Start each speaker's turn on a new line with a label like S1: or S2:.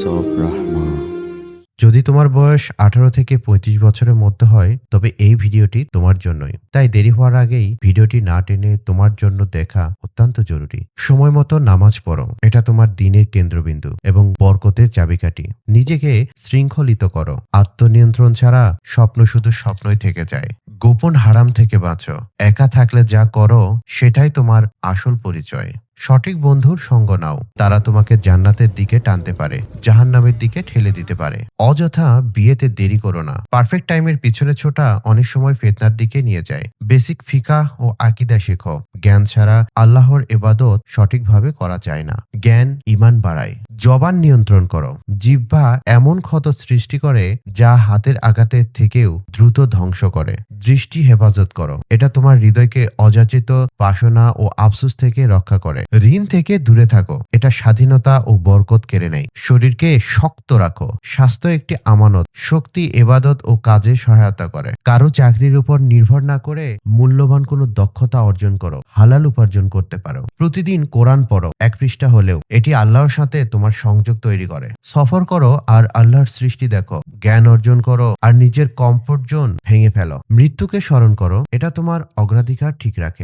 S1: of Rahma.
S2: যদি তোমার বয়স 18 থেকে 35 বছরের মধ্যে হয় তবে এই ভিডিওটি তোমার জন্যই। তাই দেরি হওয়ার আগেই ভিডিওটি না টেনে তোমার জন্য দেখা অত্যন্ত জরুরি। সময় মতো নামাজ পড়ো, এটা তোমার দিনের কেন্দ্রবিন্দু এবং বরকতের চাবিকাঠি। নিজেকে শৃঙ্খলিত করো, আত্মনিয়ন্ত্রণ ছাড়া স্বপ্ন শুধু স্বপ্নই থেকে যায়। গোপন হারাম থেকে বাঁচো, একা থাকলে যা করো সেটাই তোমার আসল পরিচয়। সঠিক বন্ধুর সঙ্গ নাও, তারা তোমাকে জান্নাতের দিকে টানতে পারে, জাহান্নামের দিকে ঠেলে দিতে পারে। অযথা বিয়েতে দেরি করো না, পারফেক্ট টাইমের পিছনে ছোটা অনেক সময় ফিতনার দিকে নিয়ে যায়। বেসিক ফিকাহ ও আকীদা শেখো, জ্ঞান ছাড়া আল্লাহর ইবাদত সঠিকভাবে করা যায় না। জ্ঞান ঈমান বাড়ায়। জবান নিয়ন্ত্রণ করো, জিহ্বা এমন ক্ষত সৃষ্টি করে যা হাতের আঘাতের থেকেও দ্রুত ধ্বংস করে। দৃষ্টি হেফাজত করো, এটা তোমার হৃদয়কে অযাচিত বাসনা ও আফসোস থেকে রক্ষা করে। ঋণ থেকে দূরে থাকো, এটা স্বাধীনতা ও বরকত কেড়ে নেয়। শরীরকে শক্ত রাখো, স্বাস্থ্য একটি আমানত। শক্তি ইবাদত ও কাজে সহায়তা করে। কারো চাকরির উপর নির্ভর না করে মূল্যবান কোনো দক্ষতা অর্জন করো, হালাল উপার্জন করতে পারো। প্রতিদিন কোরআন পড়ো, 1 পৃষ্ঠা হলেও, এটি আল্লাহর সাথে তোমার সংযোগ তৈরি করে। সফর করো আর আল্লাহর সৃষ্টি দেখো, জ্ঞান অর্জন করো আর নিজের কমফোর্ট জোন ভেঙে ফেলো। মৃত্যুকে স্মরণ করো, এটা তোমার অগ্রাধিকার ঠিক রাখে।